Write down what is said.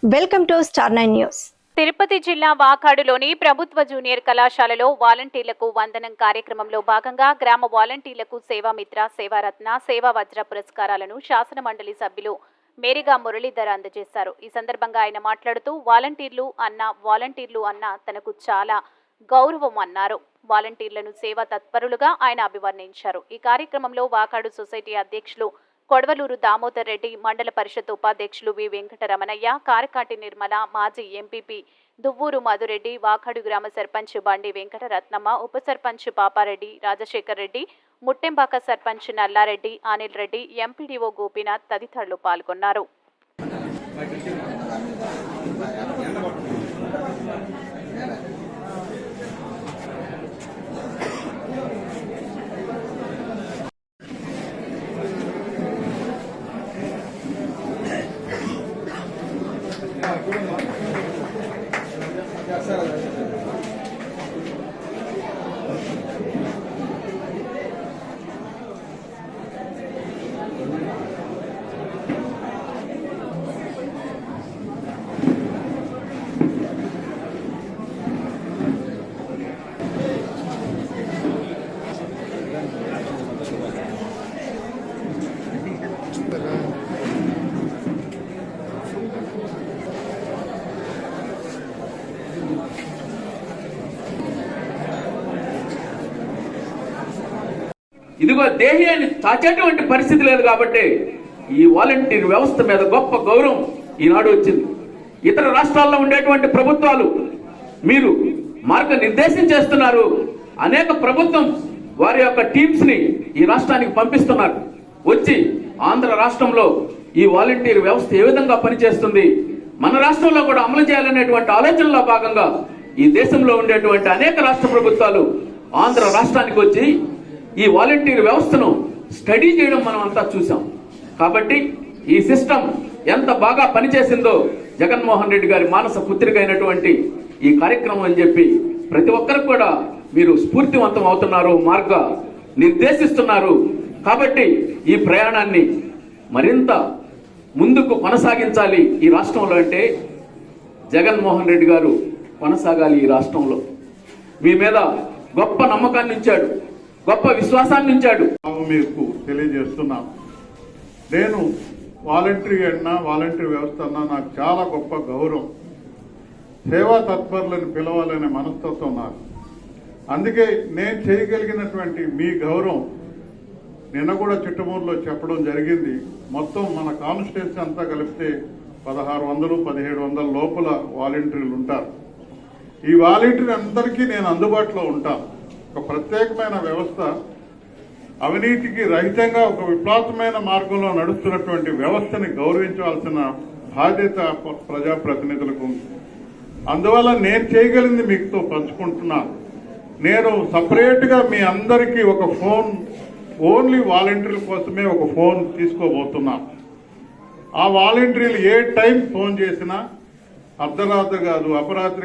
Welcome to star 9 news. Tirupati జిల్లా వాకాడులోని ప్రభుత్వ junior కళాశాలలో వాలంటీర్లకు వందనం కార్యక్రమంలో భాగంగా గ్రామ వాలంటీర్లకు సేవామిత్ర, సేవారత్న, సేవా వజ్ర పురస్కారాలను శాసన మండలి సభ్యులు మేరిగా మురళీధర్ అందజేశారు. ఈ సందర్భంగా ఆయన మాట్లాడుతూ వాలంటీర్లు అన్న తనకు చాలా గౌరవం అన్నారు. వాలంటీర్లను సేవా తత్పరులుగా ఆయన అభివర్ణించారు. ఈ కార్యక్రమంలో వాకాడు సొసైటీ అధ్యక్షులు కొడవలూరు దామోదర్ రెడ్డి, మండల పరిషత్ ఉపాధ్యక్షులు వి వెంకటరమణయ్య, కారకాటి నిర్మల, మాజీ ఎంపీపీ దువ్వూరు మధురెడ్డి, వాకాడు గ్రామ సర్పంచ్ బండి వెంకటరత్నమ్మ, ఉప సర్పంచ్ పాపారెడ్డి, రాజశేఖర్ రెడ్డి, ముట్టెంబాక సర్పంచ్ నల్లారెడ్డి, అనిల్ రెడ్డి, ఎంపీడీఓ గోపీనాథ్ తదితరులు పాల్గొన్నారు. ఇదిగో దేహ్యాన్ని చాచేటువంటి పరిస్థితి లేదు కాబట్టి ఈ వాలంటీర్ వ్యవస్థ మీద గొప్ప గౌరవం ఈనాడు వచ్చింది. ఇతర రాష్ట్రాల్లో ఉండేటువంటి ప్రభుత్వాలు మీరు మార్గనిర్దేశం చేస్తున్నారు. అనేక ప్రభుత్వం వారి యొక్క టీమ్స్ ని ఈ రాష్ట్రానికి పంపిస్తున్నారు. వచ్చి ఆంధ్ర రాష్ట్రంలో ఈ వాలంటీర్ వ్యవస్థ ఏ విధంగా పనిచేస్తుంది, మన రాష్ట్రంలో కూడా అమలు చేయాలనేటువంటి ఆలోచనలో భాగంగా ఈ దేశంలో ఉండేటువంటి అనేక రాష్ట్ర ప్రభుత్వాలు ఆంధ్ర రాష్ట్రానికి వచ్చి ఈ వాలంటీర్ వ్యవస్థను స్టడీ చేయడం మనం అంతా చూసాం. కాబట్టి ఈ సిస్టమ్ ఎంత బాగా పనిచేసిందో జగన్మోహన్ రెడ్డి గారి మానస పుత్రిక అయినటువంటి ఈ కార్యక్రమం అని చెప్పి ప్రతి ఒక్కరికి కూడా మీరు స్ఫూర్తివంతం అవుతున్నారు, మార్గ నిర్దేశిస్తున్నారు. కాబట్టి ఈ ప్రయాణాన్ని మరింత ముందుకు కొనసాగించాలి ఈ రాష్ట్రంలో. అంటే జగన్మోహన్ రెడ్డి గారు కొనసాగాలి ఈ రాష్ట్రంలో. మీ మీద గొప్ప నమ్మకాన్ని ఉంచాడు, గొప్ప విశ్వాసాన్ని ఉంచాడు. మీకు తెలియజేస్తున్నాం. నేను వాలంటరీ వ్యవస్థ అన్నా నాకు చాలా గొప్ప గౌరవం. సేవా తత్పరులను పిలవాలనే మనస్తత్వం నాకు. అందుకే నేను చేయగలిగినటువంటి మీ గౌరవం నిన్న కూడా చిట్టమూరులో చెప్పడం జరిగింది. మొత్తం మన కాన్స్టిట్యూన్సీ అంతా కలిపితే 1600-1700 లోపల వాలంటీర్లు ఉంటారు. ఈ వాలంటీర్ అందరికీ నేను అందుబాటులో ఉంటాను. ఒక ప్రత్యేకమైన వ్యవస్థ, అవినీతికి రహితంగా ఒక విప్లవాత్మకమైన మార్గంలో నడుస్తున్నటువంటి వ్యవస్థని గౌరవించవలసిన బాధ్యత ప్రజాప్రతినిధులకు ఉంది. అందువల్ల నేను చేయగలిగింది మీతో పంచుకుంటున్నాను. నేను సపరేట్గా మీ అందరికీ ఒక ఫోన్, ఓన్లీ వాలంటీర్ల కోసమే ఒక ఫోన్ తీసుకోబోతున్నాను. ఆ వాలంటీర్లు ఏ టైం ఫోన్ చేసినా అర్ధరాత్రి కాదు, అపరాత్రి